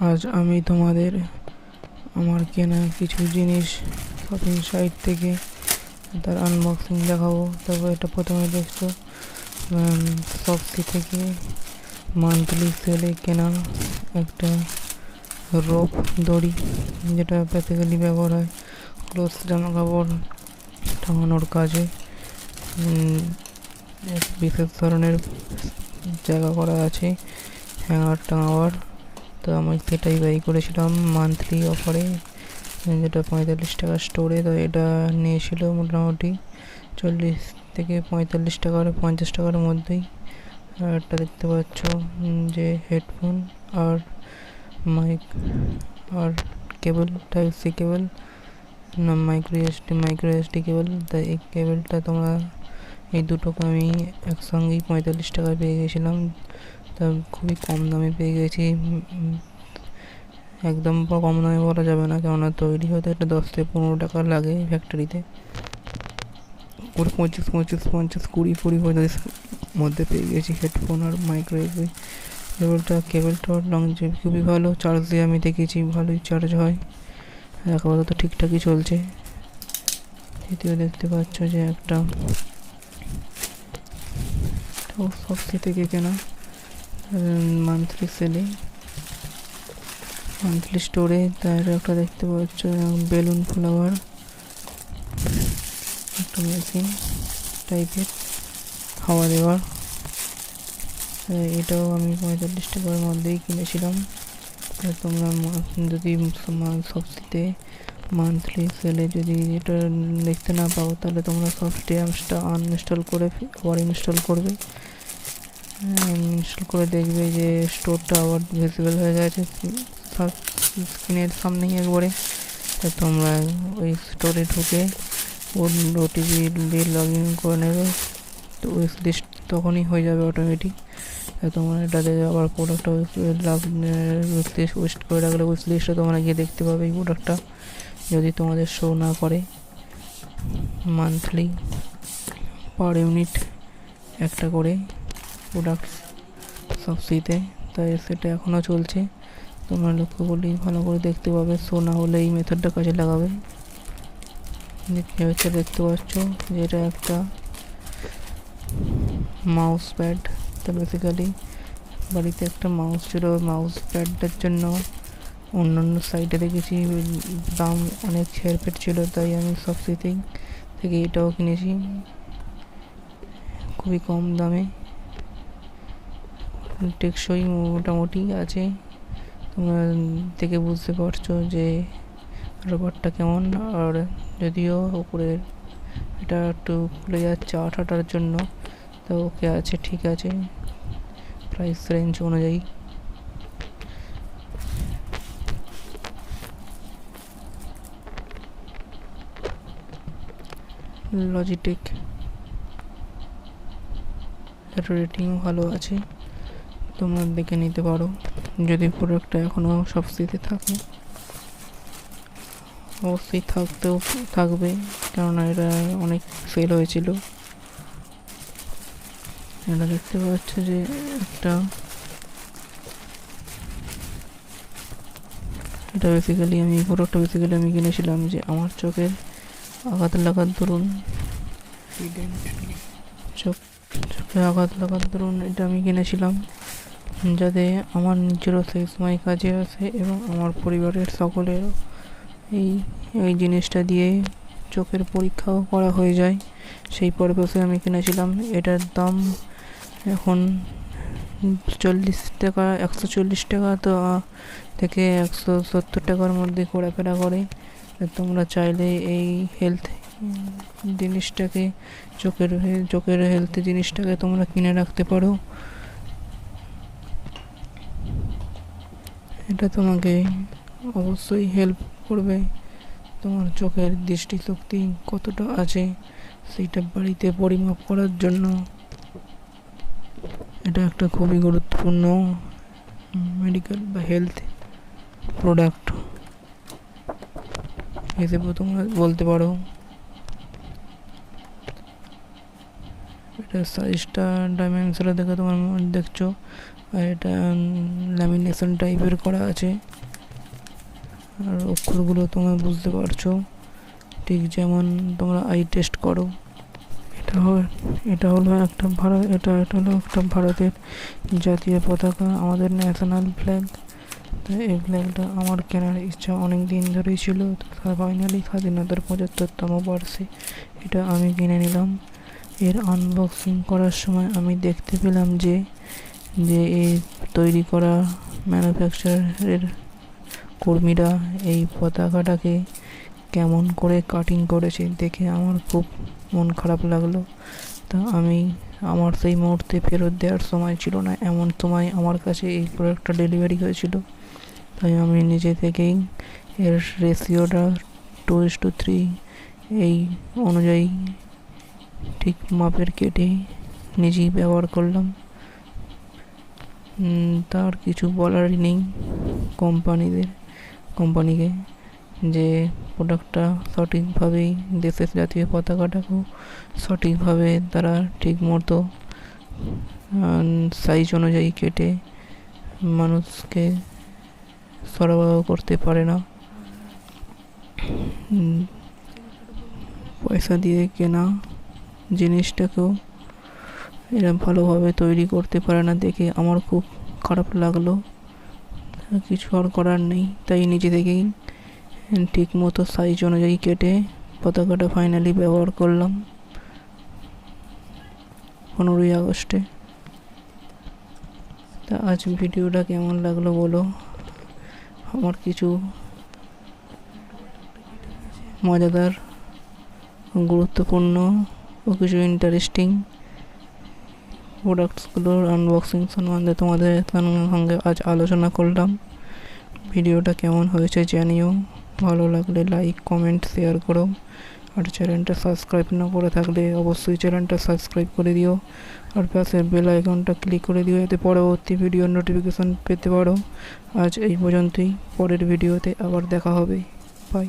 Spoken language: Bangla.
আজ আমি তোমাদের আমার কেনা কিছু জিনিস শপিং সাইট থেকে তার আনবক্সিং দেখাবো। তবে এটা প্রথমে দেখছো শপসি থেকে মান্থলি সেলে কেনা একটা রোপ দড়ি, যেটা বেসিক্যালি ব্যবহার হয় ক্লোথস জামা কাপড় টাঙানোর কাজে। এক বিশেষ ধরনের জায়গা করা আছে হ্যাঙ্গার টাঙাবার, তো আমি সেটাই বাই করেছিলাম মান্থলি অফারে, যেটা 45 টাকা স্টোরে। তো এটা নিয়েছিল মোটামুটি 40 থেকে 45 টাকার 50 টাকার মধ্যেই। আর একটা দেখতে পাচ্ছ যে হেডফোন আর মাইক আর কেবল টাইপ সি কেবল না মাইক্রো এসডি কেবল। তাই এই কেবলটা তোমরা এই দুটোকে আমি একসঙ্গেই 45 টাকায় পেয়ে গেছিলাম। তা খুবই কম দামে পেয়ে গেছি। একদম কম দামে বলা যাবে না, কেননা তৈরি হতে একটা 10 থেকে 15 টাকা লাগে ফ্যাক্টরিতে। 25, 50, 20, 45 মধ্যে পেয়ে গেছি হেডফোন আর মাইক্রো এসডি কেবলটা লংজিভ খুবই ভালো। চার্জ দিয়ে আমি দেখেছি ভালোই চার্জ হয়, আপাতত ঠিকঠাকই চলছে। দ্বিতীয় দেখতে পাচ্ছ যে একটা শপসি থেকে কেনা মান্থলি সেলে মান্থলি স্টোরে। তার একটা দেখতে পাচ্ছ বেলুন ফ্লাওয়ার একটা মেশিন টাইপের হাওয়া দেওয়ার। এটাও আমি 45 টাকার মধ্যেই কিনেছিলাম। তোমরা যদি শপসিতে মান্থলি সেলে যদি এটা দেখতে না পাও, তাহলে তোমরা সফট অ্যাপসটা আনইনস্টল করে আবার ইনস্টল করবে। ইনস্টল করে দেখবে যে স্টোরটা আবার ভিজিবল হয়ে গেছে স্ক্রিনের সামনেই একবারে। তো তোমরা ওই স্টোরে ঢুকে ওটিপি দিয়ে লগ ইন করে নেবে, তো উইশ লিস্ট তখনই হয়ে যাবে অটোমেটিক। তোমরা এটাতে আবার প্রোডাক্টটা ওয়েস্ট করে রাখলে উইশ লিস্টে তোমরা গিয়ে দেখতে পাবে এই প্রোডাক্টটা যদি তোমাদের শো না করে। মান্থলি পার ইউনিট একটা করে প্রোডাক্ট শপসিতে, তাই সেটা এখনও চলছে। তোমরা লক্ষ্য করলেই ভালো করে দেখতে পাবে, শো না হলে এই মেথডটা কাজে লাগাবে। দেখতে পাচ্ছ যে এটা একটা মাউস প্যাড। তো বেসিক্যালি বাড়িতে একটা মাউস ছিল, মাউস প্যাডটার জন্য অন্যান্য সাইটে দেখেছি দাম অনেক ছেড়পেট ছিল, তাই আমি শপসিতেই থেকে এটাও কিনেছি খুবই কম দামে। টেকসই মোটামুটি আছে, তোমরা দেখে বুঝতে পারছো যে রবারটা কেমন। আর যদিও উপরের এটা একটু খুলে যাচ্ছে আঠাটার জন্য, তো ওকে আছে, ঠিক আছে প্রাইস রেঞ্জ অনুযায়ী। লজিটেক রেটিং ভালো আছে, তোমরা দেখে নিতে পারো যদি প্রোডাক্টটা এখনও শপসিতে থাকে। অবশ্যই থাকবে, কেননা এটা অনেক সেল হয়েছিল। এটা দেখতে পাচ্ছ যে একটা এটা বেসিক্যালি আমি কিনেছিলাম যে আমার চোখে আঘাত লাগার দরুন এটা আমি কিনেছিলাম, যাতে আমার নিজেরও সেই সময় কাজে আসে এবং আমার পরিবারের সকলের এই জিনিসটা দিয়ে চোখের পরীক্ষাও করা হয়ে যায়। সেই পারপাসে আমি কিনেছিলাম। এটার দাম এখন 40 টাকা, 140 টাকা তো থেকে 170 টাকার মধ্যে ঘোরাফেরা করে। তোমরা চাইলে এই হেলথ জিনিসটাকে চোখের হেলথ জিনিসটাকে তোমরা কিনে রাখতে পারো। এটা তোমাকে অবশ্যই হেল্প করবে। তোমার চোখের দৃষ্টিশক্তি কতটা আছে সেইটা বাড়িতে পরিমাপ করার জন্য এটা একটা খুবই গুরুত্বপূর্ণ মেডিকেল বা হেলথ প্রোডাক্ট হিসেবে তোমরা বলতে পারো। এটা সাইজটা ডাইমেনশনটা দেখে তোমার দেখছো আর এটা ল্যামিনেশন টাইপের করা আছে। আর অক্ষরগুলো তোমরা বুঝতে পারছো, ঠিক যেমন তোমরা আই টেস্ট করো। এটা হলো একটা ভারতের জাতীয় পতাকা, আমাদের ন্যাশনাল ফ্ল্যাগ। তো এই ফ্ল্যাগটা আমার কেনার ইচ্ছা অনেক দিন ধরেই ছিল। ফাইনালি স্বাধীনতার 75তম বর্ষে এটা আমি কিনে নিলাম। এর আনবক্সিং করার সময় আমি দেখতে পেলাম যে এই তৈরি করা ম্যানুফ্যাকচারের কর্মীরা এই পতাকাটাকে কেমন করে কাটিং করেছে দেখে আমার খুব মন খারাপ লাগলো। তা আমার সেই মুহূর্তে ফেরত দেওয়ার সময় ছিল না, এমন সময় আমার কাছে এই প্রোডাক্টটা ডেলিভারি হয়েছিল। তাই আমি নিজে থেকেই এর রেশিওটা 2:3 এই অনুযায়ী ঠিক মাপের কেটে নিজেই ব্যবহার করলাম। তার কিছু বলারই নেই কোম্পানিকে, যে প্রোডাক্টটা সঠিকভাবেই দেশের জাতীয় পতাকাটাকেও সঠিকভাবে তারা ঠিক মতো সাইজ অনুযায়ী কেটে মানুষকে সরবরাহ করতে পারে না। পয়সা দিয়ে কেনা জিনিসটাকেও এরা ভালোভাবে তৈরি করতে পারে না দেখে আমার খুব খারাপ লাগলো। কিছু আর করার নেই, তাই নিজে থেকেই ঠিক মতো সাইজ অনুযায়ী কেটে পতাকাটা ফাইনালি ব্যবহার করলাম 15ই আগস্টে। তা আজ ভিডিওটা কেমন লাগলো বলো। আমার কিছু মজাদার, গুরুত্বপূর্ণ ও কিছু ইন্টারেস্টিং প্রোডাক্টসগুলোর আনবক্সিং সম্বন্ধে তোমাদের সঙ্গে আজ আলোচনা করলাম। ভিডিওটা কেমন হয়েছে জানিও, ভালো লাগলে লাইক, কমেন্ট, শেয়ার করো। আর চ্যানেলটা সাবস্ক্রাইব না করে থাকলে অবশ্যই চ্যানেলটা সাবস্ক্রাইব করে দিও, আর পাশের বেল আইকনটা ক্লিক করে দিও, এতে পরবর্তী ভিডিওর নোটিফিকেশন পেতে পারো। আজ এই পর্যন্তই, পরের ভিডিওতে আবার দেখা হবে। বাই।